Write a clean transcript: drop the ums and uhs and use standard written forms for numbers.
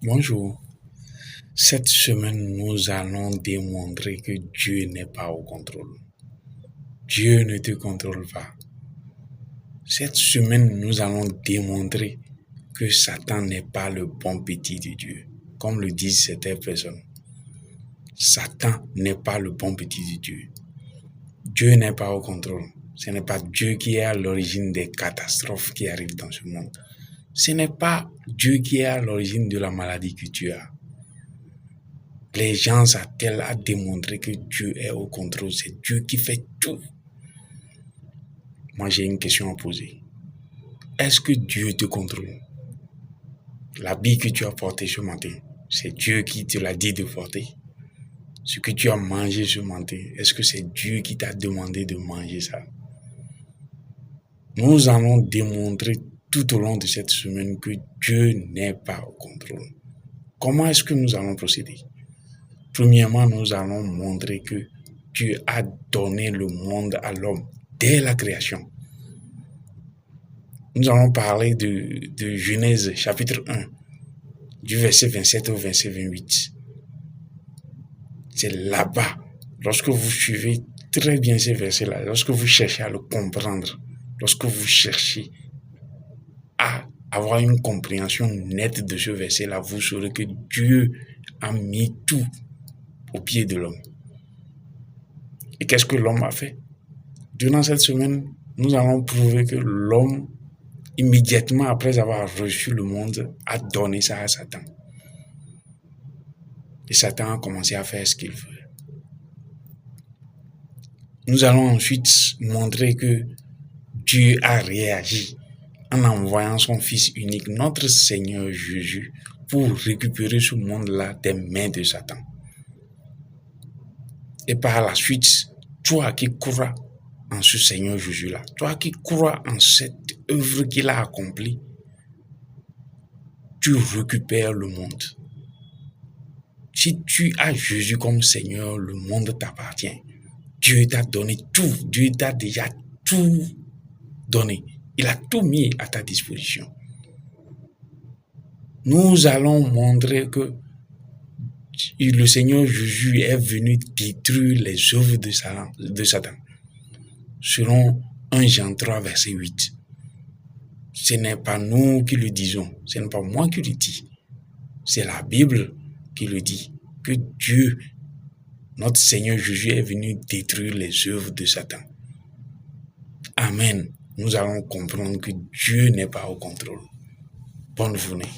Bonjour. Cette semaine, nous allons démontrer que Dieu n'est pas au contrôle. Dieu ne te contrôle pas. Cette semaine, nous allons démontrer que Satan n'est pas le bon petit de Dieu, comme le disent certaines personnes. Satan n'est pas le bon petit de Dieu. Dieu n'est pas au contrôle. Ce n'est pas Dieu qui est à l'origine des catastrophes qui arrivent dans ce monde. Ce n'est pas Dieu qui est à l'origine de la maladie que tu as. Les gens s'attellent à démontrer que Dieu est au contrôle. C'est Dieu qui fait tout. Moi, j'ai une question à poser. Est-ce que Dieu te contrôle? L'habit que tu as porté ce matin, c'est Dieu qui te l'a dit de porter? Ce que tu as mangé ce matin, est-ce que c'est Dieu qui t'a demandé de manger ça? Nous allons démontrer tout au long de cette semaine que Dieu n'est pas au contrôle. Comment est-ce que nous allons procéder? Premièrement, nous allons montrer que Dieu a donné le monde à l'homme dès la création. Nous allons parler de Genèse chapitre 1, du verset 27 au verset 28. C'est là-bas, lorsque vous suivez très bien ces versets-là, lorsque vous cherchez à le comprendre, lorsque vous cherchez à avoir une compréhension nette de ce verset-là, vous saurez que Dieu a mis tout au pied de l'homme. Et qu'est-ce que l'homme a fait? Durant cette semaine, nous allons prouver que l'homme, immédiatement après avoir reçu le monde, a donné ça à Satan. Et Satan a commencé à faire ce qu'il veut. Nous allons ensuite montrer que Dieu a réagi en envoyant son Fils unique, notre Seigneur Jésus, pour récupérer ce monde-là des mains de Satan. Et par la suite, toi qui crois en ce Seigneur Jésus-là, toi qui crois en cette œuvre qu'il a accomplie, tu récupères le monde. Si tu as Jésus comme Seigneur, le monde t'appartient. Dieu t'a donné tout. Dieu t'a déjà tout donné. Il a tout mis à ta disposition. Nous allons montrer que le Seigneur Jésus est venu détruire les œuvres de Satan. Selon 1 Jean 3, verset 8. Ce n'est pas nous qui le disons. Ce n'est pas moi qui le dis. C'est la Bible qui le dit. Que Dieu, notre Seigneur Jésus, est venu détruire les œuvres de Satan. Amen. Nous allons comprendre que Dieu n'est pas au contrôle. Bonne journée.